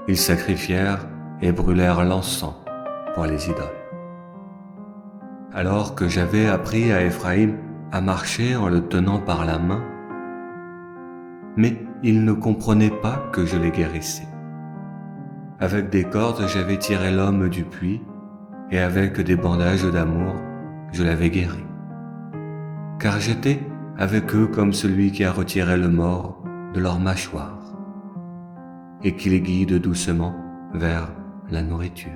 Ils sacrifièrent et brûlèrent l'encens pour les idoles. Alors que j'avais appris à Éphraïm à marcher en le tenant par la main, mais il ne comprenait pas que je les guérissais. Avec des cordes j'avais tiré l'homme du puits, et avec des bandages d'amour, je l'avais guéri. Car j'étais avec eux comme celui qui a retiré le mort de leur mâchoire et qui les guide doucement vers la nourriture.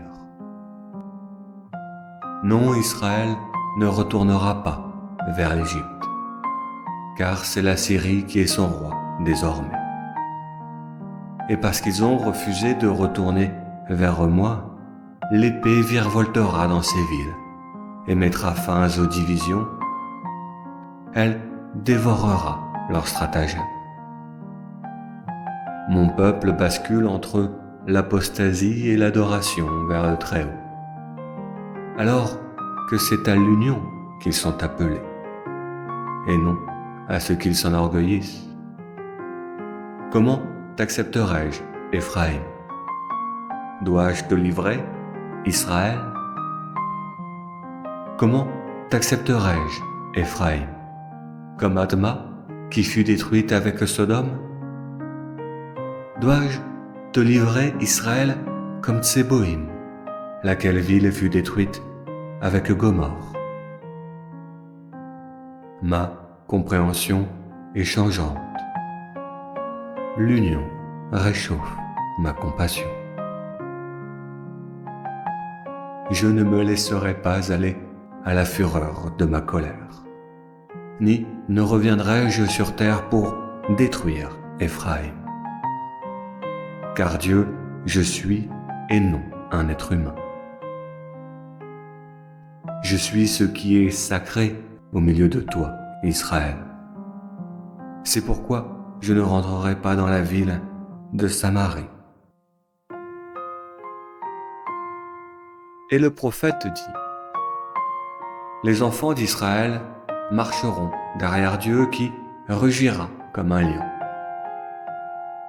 Non, Israël ne retournera pas vers l'Égypte, car c'est la Syrie qui est son roi désormais. Et parce qu'ils ont refusé de retourner vers moi, l'épée virevoltera dans ces villes et mettra fin aux divisions. Elle dévorera leurs stratagèmes. Mon peuple bascule entre l'apostasie et l'adoration vers le Très-Haut, alors que c'est à l'union qu'ils sont appelés, et non à ce qu'ils s'enorgueillissent. Comment t'accepterai-je, Éphraïm? Dois-je te livrer, Israël? Comment t'accepterai-je, Éphraïm? Comme Adma, qui fut détruite avec Sodome? Dois-je te livrer, Israël, comme Tseboïm, laquelle ville fut détruite avec Gomorrhe? Ma compréhension est changeante. L'union réchauffe ma compassion. Je ne me laisserai pas aller à la fureur de ma colère, ni ne reviendrai-je sur terre pour détruire Éphraïm. Car Dieu, je suis et non un être humain. Je suis ce qui est sacré au milieu de toi, Israël. C'est pourquoi je ne rentrerai pas dans la ville de Samarie. Et le prophète dit: les enfants d'Israël marcheront derrière Dieu qui rugira comme un lion.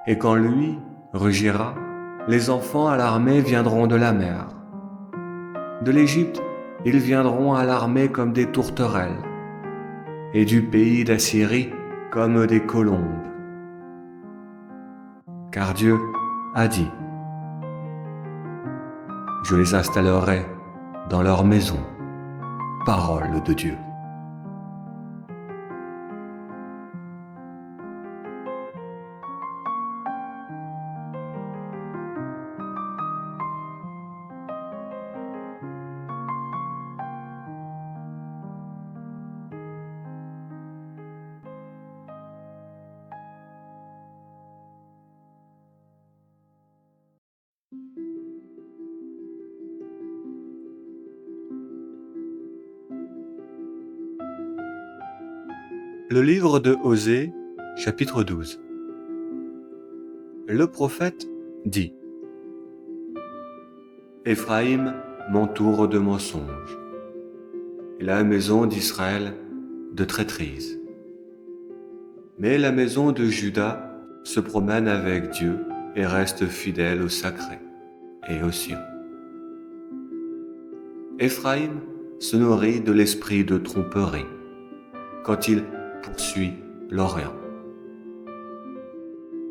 Et quand lui rugira, les enfants alarmés viendront de la mer. De l'Égypte, ils viendront alarmés comme des tourterelles, et du pays d'Assyrie comme des colombes. Car Dieu a dit: je les installerai dans leur maison. Parole de Dieu. Le livre de Osée, chapitre 12. Le prophète dit: Éphraïm m'entoure de mensonges, et la maison d'Israël de traîtrise. Mais la maison de Juda se promène avec Dieu et reste fidèle au sacré et au Sion. Éphraïm se nourrit de l'esprit de tromperie quand il poursuit l'Orient.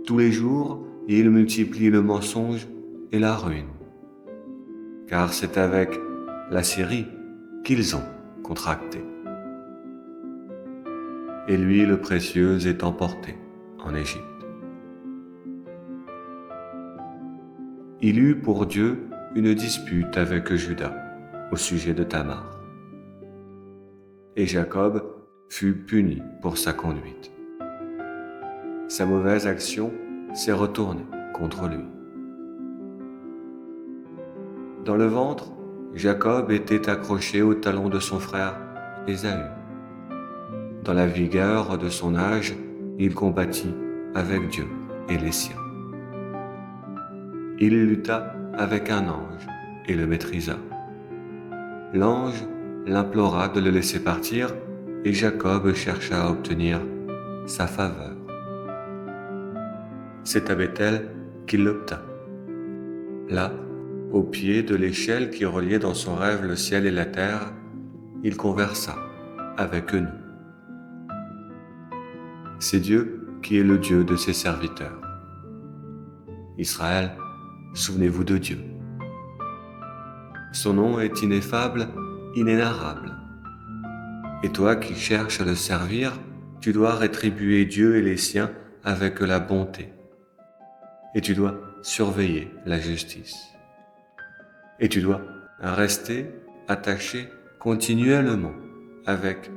Tous les jours, il multiplie le mensonge et la ruine, car c'est avec la Syrie qu'ils ont contracté. Et l'huile précieuse est emportée en Égypte. Il eut pour Dieu une dispute avec Juda au sujet de Tamar. Et Jacob fut puni pour sa conduite. Sa mauvaise action s'est retournée contre lui. Dans le ventre, Jacob était accroché au talon de son frère Ésaü. Dans la vigueur de son âge, il combattit avec Dieu et les siens. Il lutta avec un ange et le maîtrisa. L'ange l'implora de le laisser partir, et Jacob chercha à obtenir sa faveur. C'est à Béthel qu'il l'obtint. Là, au pied de l'échelle qui reliait dans son rêve le ciel et la terre, il conversa avec nous. C'est Dieu qui est le Dieu de ses serviteurs. Israël, souvenez-vous de Dieu. Son nom est ineffable, inénarrable. Et toi qui cherches à le servir, tu dois rétribuer Dieu et les siens avec la bonté. Et tu dois surveiller la justice. Et tu dois rester attaché continuellement avec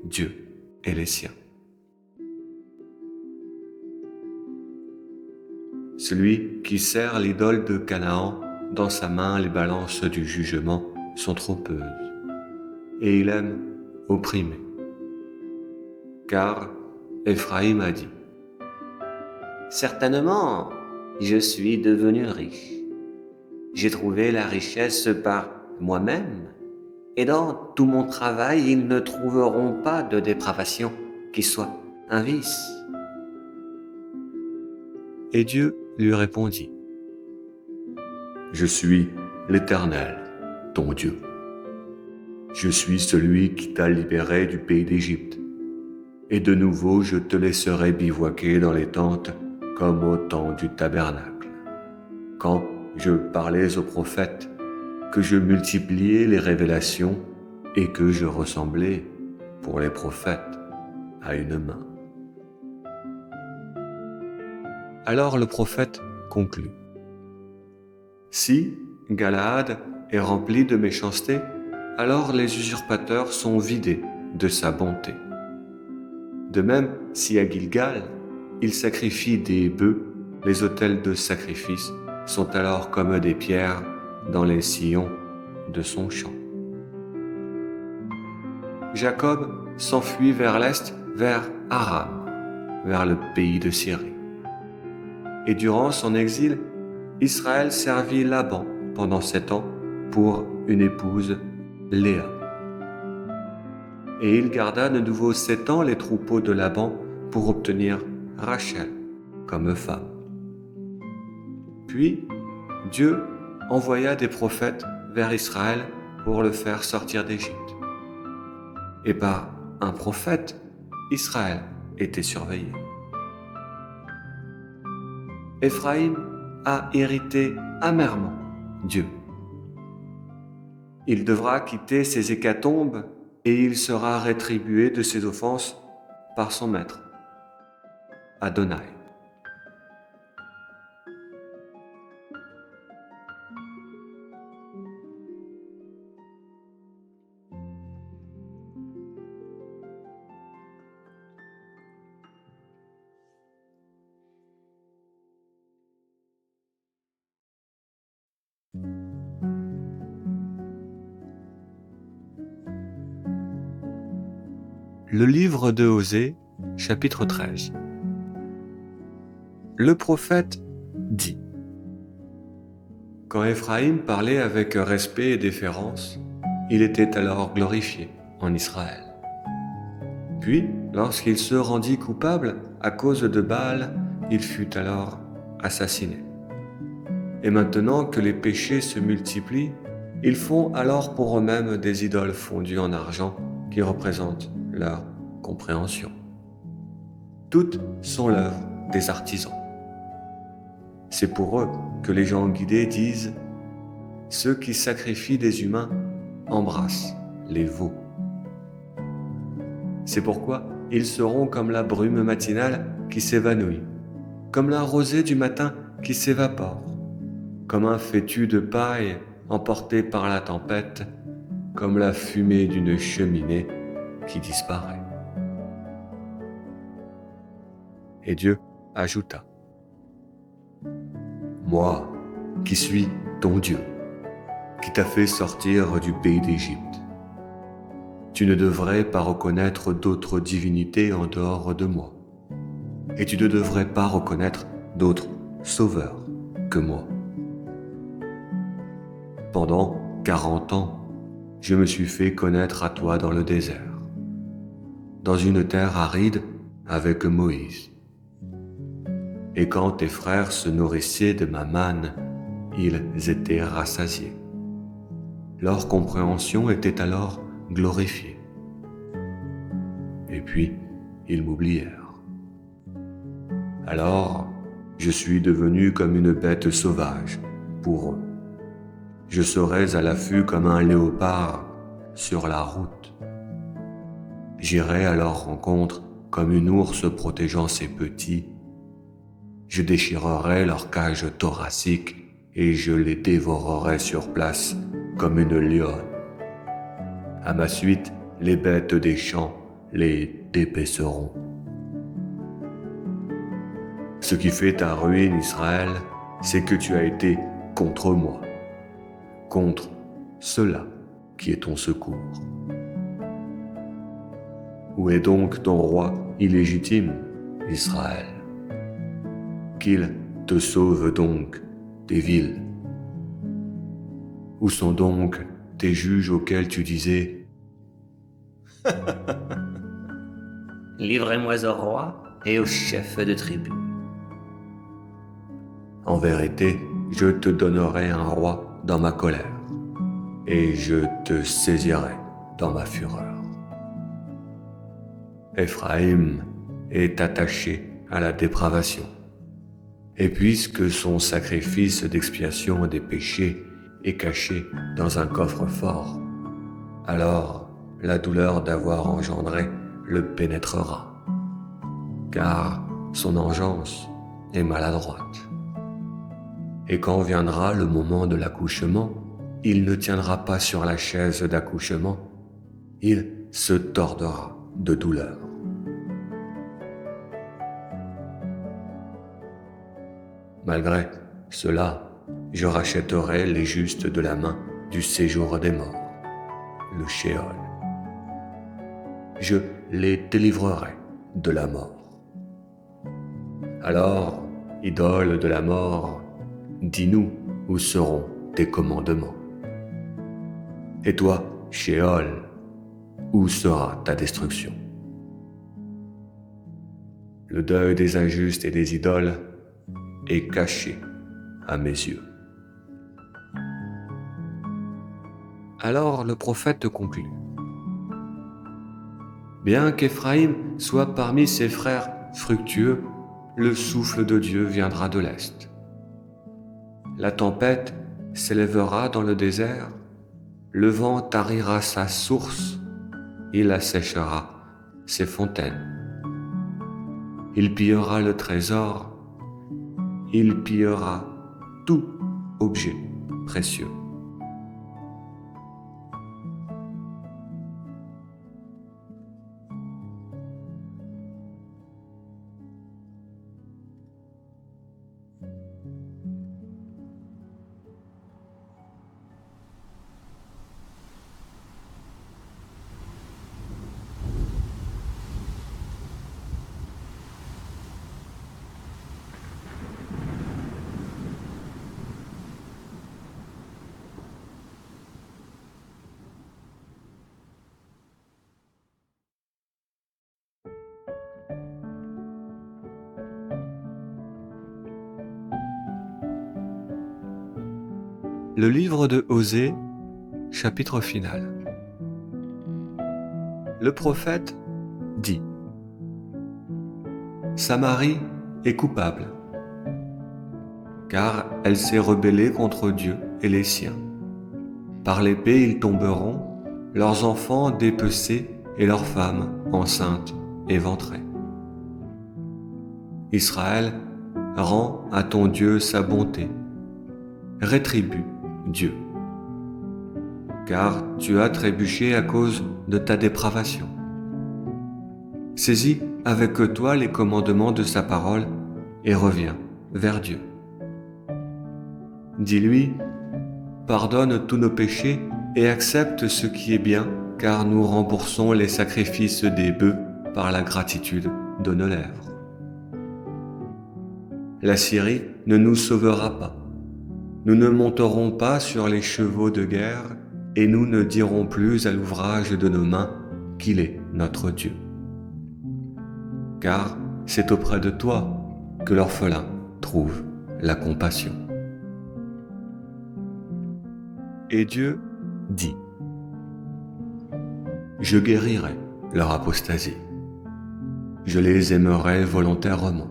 Dieu et les siens. Celui qui serre l'idole de Canaan, dans sa main les balances du jugement sont trompeuses, et il aime opprimer. Car Éphraïm a dit : Certainement, je suis devenu riche. J'ai trouvé la richesse par moi-même, et dans tout mon travail, ils ne trouveront pas de dépravation qui soit un vice. Et Dieu lui répondit : Je suis l'Éternel, ton Dieu. Je suis celui qui t'a libéré du pays d'Égypte. Et de nouveau, je te laisserai bivouaquer dans les tentes comme au temps du tabernacle. Quand je parlais aux prophètes, que je multipliais les révélations et que je ressemblais, pour les prophètes, à une main. Alors le prophète conclut : Si Galaad est rempli de méchanceté, alors les usurpateurs sont vidés de sa bonté. De même, si à Gilgal, il sacrifie des bœufs, les autels de sacrifice sont alors comme des pierres dans les sillons de son champ. Jacob s'enfuit vers l'est, vers Aram, vers le pays de Syrie. Et durant son exil, Israël servit Laban pendant 7 ans pour une épouse, Léa. Et il garda de nouveau 7 ans les troupeaux de Laban pour obtenir Rachel comme femme. Puis, Dieu envoya des prophètes vers Israël pour le faire sortir d'Égypte. Et par un prophète, Israël était surveillé. Éphraïm a irrité amèrement Dieu. Il devra quitter ses hécatombes et il sera rétribué de ses offenses par son maître, Adonai. Le livre de Osée, chapitre 13. Le prophète dit : Quand Éphraïm parlait avec respect et déférence, il était alors glorifié en Israël. Puis, lorsqu'il se rendit coupable à cause de Baal, il fut alors assassiné. Et maintenant que les péchés se multiplient, ils font alors pour eux-mêmes des idoles fondues en argent qui représentent leur compréhension. Toutes sont l'œuvre des artisans. C'est pour eux que les gens guidés disent : ceux qui sacrifient des humains embrassent les veaux. C'est pourquoi ils seront comme la brume matinale qui s'évanouit, comme la rosée du matin qui s'évapore, comme un fétu de paille emporté par la tempête, comme la fumée d'une cheminée qui disparaît. Et Dieu ajouta : Moi, qui suis ton Dieu, qui t'a fait sortir du pays d'Égypte, tu ne devrais pas reconnaître d'autres divinités en dehors de moi, et tu ne devrais pas reconnaître d'autres sauveurs que moi. Pendant 40 ans, je me suis fait connaître à toi dans le désert, dans une terre aride avec Moïse. Et quand tes frères se nourrissaient de ma manne, ils étaient rassasiés. Leur compréhension était alors glorifiée. Et puis, ils m'oublièrent. Alors, je suis devenu comme une bête sauvage pour eux. Je serai à l'affût comme un léopard sur la route. J'irai à leur rencontre comme une ours protégeant ses petits. Je déchirerai leur cage thoracique et je les dévorerai sur place comme une lionne. À ma suite, les bêtes des champs les dépéceront. Ce qui fait ta ruine, Israël, c'est que tu as été contre moi, contre cela qui est ton secours. Où est donc ton roi illégitime, Israël? Qu'il te sauve donc des villes. Où sont donc tes juges auxquels tu disais « Livrez-moi au roi et au chef de tribu. » En vérité, je te donnerai un roi dans ma colère, et je te saisirai dans ma fureur. Éphraïm est attaché à la dépravation, et puisque son sacrifice d'expiation des péchés est caché dans un coffre-fort, alors la douleur d'avoir engendré le pénétrera, car son engeance est maladroite. Et quand viendra le moment de l'accouchement, il ne tiendra pas sur la chaise d'accouchement, il se tordra de douleur. Malgré cela, je rachèterai les justes de la main du séjour des morts, le Shéol. Je les délivrerai de la mort. Alors, idole de la mort, dis-nous où seront tes commandements. Et toi, Shéol, où sera ta destruction? Le deuil des injustes et des idoles est caché à mes yeux. Alors le prophète conclut. Bien qu'Éphraïm soit parmi ses frères fructueux, le souffle de Dieu viendra de l'Est. La tempête s'élèvera dans le désert, le vent tarira sa source, il asséchera ses fontaines. Il pillera le trésor, il pillera tout objet précieux. Le livre de Osée, chapitre final. Le prophète dit: Samarie est coupable, car elle s'est rebellée contre Dieu et les siens. Par l'épée ils tomberont, leurs enfants dépecés et leurs femmes enceintes éventrées. Israël, rends à ton Dieu sa bonté, rétribue Dieu, car tu as trébuché à cause de ta dépravation. Saisis avec toi les commandements de sa parole et reviens vers Dieu. Dis-lui: pardonne tous nos péchés et accepte ce qui est bien, car nous remboursons les sacrifices des bœufs par la gratitude de nos lèvres. La Syrie ne nous sauvera pas. Nous ne monterons pas sur les chevaux de guerre et nous ne dirons plus à l'ouvrage de nos mains qu'il est notre Dieu. Car c'est auprès de toi que l'orphelin trouve la compassion. Et Dieu dit: je guérirai leur apostasie. Je les aimerai volontairement,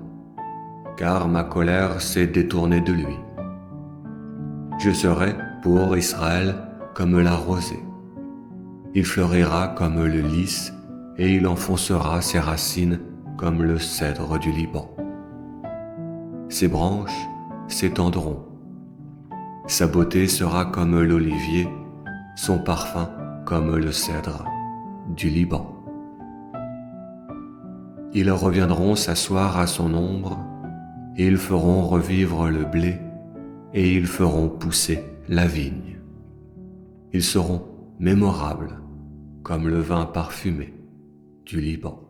car ma colère s'est détournée de lui. Je serai pour Israël comme la rosée. Il fleurira comme le lys et il enfoncera ses racines comme le cèdre du Liban. Ses branches s'étendront. Sa beauté sera comme l'olivier, son parfum comme le cèdre du Liban. Ils reviendront s'asseoir à son ombre, et ils feront revivre le blé, et ils feront pousser la vigne. Ils seront mémorables comme le vin parfumé du Liban.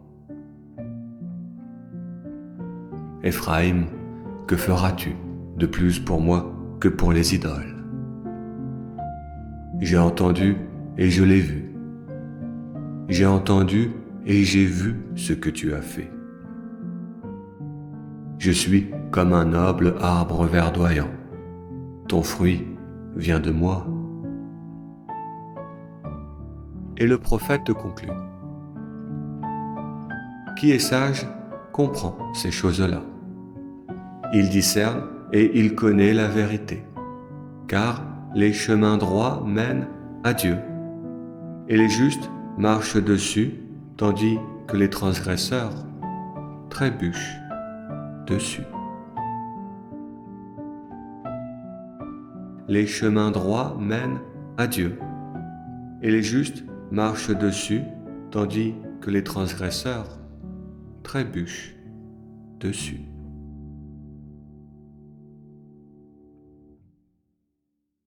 Éphraïm, que feras-tu de plus pour moi que pour les idoles? J'ai entendu et je l'ai vu. J'ai entendu et j'ai vu ce que tu as fait. Je suis comme un noble arbre verdoyant. Ton fruit vient de moi. Et le prophète conclut. Qui est sage comprend ces choses-là. Il discerne et il connaît la vérité, car les chemins droits mènent à Dieu, et les justes marchent dessus, tandis que les transgresseurs trébuchent dessus. Les chemins droits mènent à Dieu, et les justes marchent dessus, tandis que les transgresseurs trébuchent dessus.